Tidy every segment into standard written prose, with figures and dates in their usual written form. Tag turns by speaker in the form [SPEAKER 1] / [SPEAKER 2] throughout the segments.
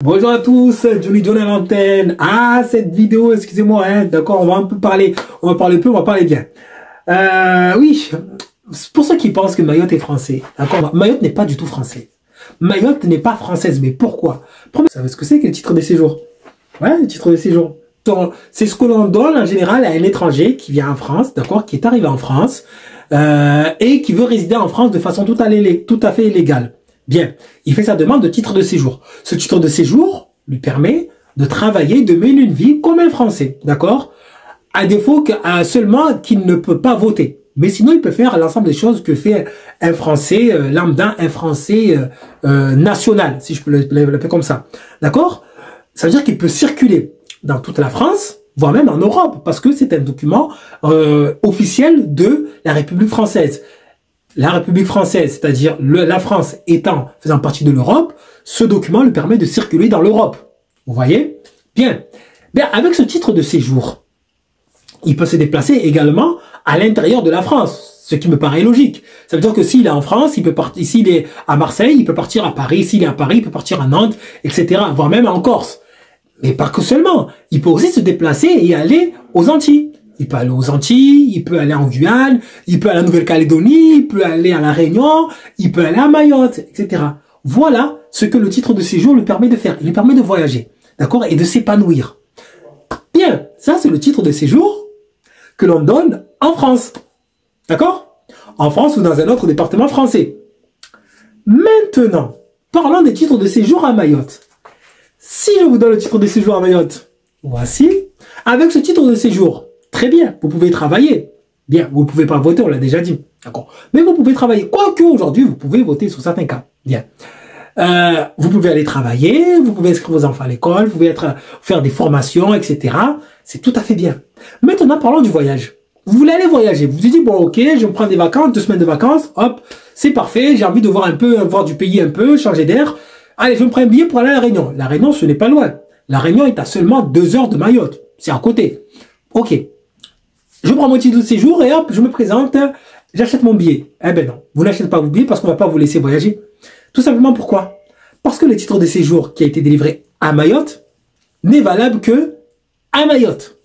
[SPEAKER 1] Bonjour à tous, Johnny John à l'antenne. Ah, cette vidéo, excusez-moi, hein, d'accord, on va un peu parler, on va parler peu, on va parler bien. Oui, pour ceux qui pensent que Mayotte est français, d'accord, Mayotte n'est pas du tout français. Mayotte n'est pas française, mais pourquoi? Vous savez ce que c'est que le titre de séjour? Ouais, le titre de séjour. C'est ce que l'on donne en général à un étranger qui vient en France, d'accord, qui est arrivé en France, et qui veut résider en France de façon tout à fait illégale. Bien, il fait sa demande de titre de séjour. Ce titre de séjour lui permet de travailler, de mener une vie comme un Français, d'accord? À défaut seulement qu'il ne peut pas voter. Mais sinon, il peut faire l'ensemble des choses que fait un Français lambda, un Français national, si je peux l'appeler comme ça. D'accord? Ça veut dire qu'il peut circuler dans toute la France, voire même en Europe, parce que c'est un document officiel de la République française. La République française, c'est-à-dire la France faisant partie de l'Europe, ce document lui permet de circuler dans l'Europe. Vous voyez? Bien. Bien, avec ce titre de séjour, il peut se déplacer également à l'intérieur de la France, ce qui me paraît logique. Ça veut dire que s'il est en France, il peut partir, s'il est à Marseille, il peut partir à Paris, s'il est à Paris, il peut partir à Nantes, etc., voire même en Corse. Mais pas que seulement. Il peut aussi se déplacer et aller aux Antilles. Il peut aller aux Antilles, il peut aller en Guyane, il peut aller en Nouvelle-Calédonie, il peut aller à La Réunion, il peut aller à Mayotte, etc. Voilà ce que le titre de séjour lui permet de faire. Il lui permet de voyager, d'accord, et de s'épanouir. Bien, ça c'est le titre de séjour que l'on donne en France, d'accord? En France ou dans un autre département français. Maintenant, parlons des titres de séjour à Mayotte. Si je vous donne le titre de séjour à Mayotte, voici, avec ce titre de séjour, très bien, vous pouvez travailler. Bien, vous ne pouvez pas voter, on l'a déjà dit. D'accord. Mais vous pouvez travailler. Quoique aujourd'hui, vous pouvez voter sur certains cas. Bien. Vous pouvez aller travailler, vous pouvez inscrire vos enfants à l'école, vous pouvez faire des formations, etc. C'est tout à fait bien. Maintenant, parlons du voyage. Vous voulez aller voyager. Vous vous dites, bon, ok, je me prends des vacances, 2 semaines de vacances, hop, c'est parfait, j'ai envie de voir un peu, voir du pays un peu, changer d'air. Allez, je me prends un billet pour aller à La Réunion. La Réunion, ce n'est pas loin. La Réunion est à seulement 2 heures de Mayotte. C'est à côté. Ok. Je prends mon titre de séjour et hop, je me présente, j'achète mon billet. Eh ben non, vous n'achetez pas vos billets parce qu'on va pas vous laisser voyager. Tout simplement pourquoi? Parce que le titre de séjour qui a été délivré à Mayotte n'est valable que à Mayotte.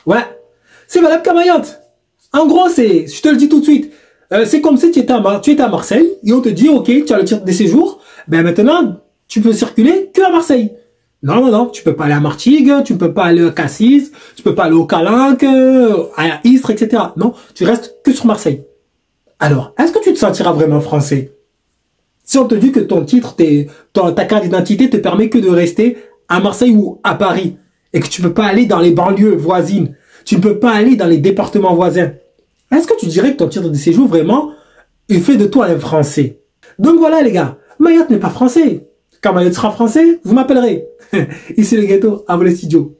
[SPEAKER 1] Ouais, c'est valable qu'à Mayotte. En gros, je te le dis tout de suite, c'est comme si tu étais à Marseille et on te dit, ok, tu as le titre de séjour, ben maintenant, tu peux circuler que à Marseille. Non, non, non, tu peux pas aller à Martigues, tu peux pas aller à Cassis, tu peux pas aller au Calanque, à Istres, etc. Non, tu restes que sur Marseille. Alors, est-ce que tu te sentiras vraiment français? Si on te dit que ton titre, ta carte d'identité te permet que de rester à Marseille ou à Paris, et que tu peux pas aller dans les banlieues voisines, tu ne peux pas aller dans les départements voisins, est-ce que tu dirais que ton titre de séjour, vraiment, il fait de toi un Français? Donc voilà les gars, Mayotte n'est pas français. Quand Mayotte sera français, vous m'appellerez. Ici le ghetto, à vous les studios.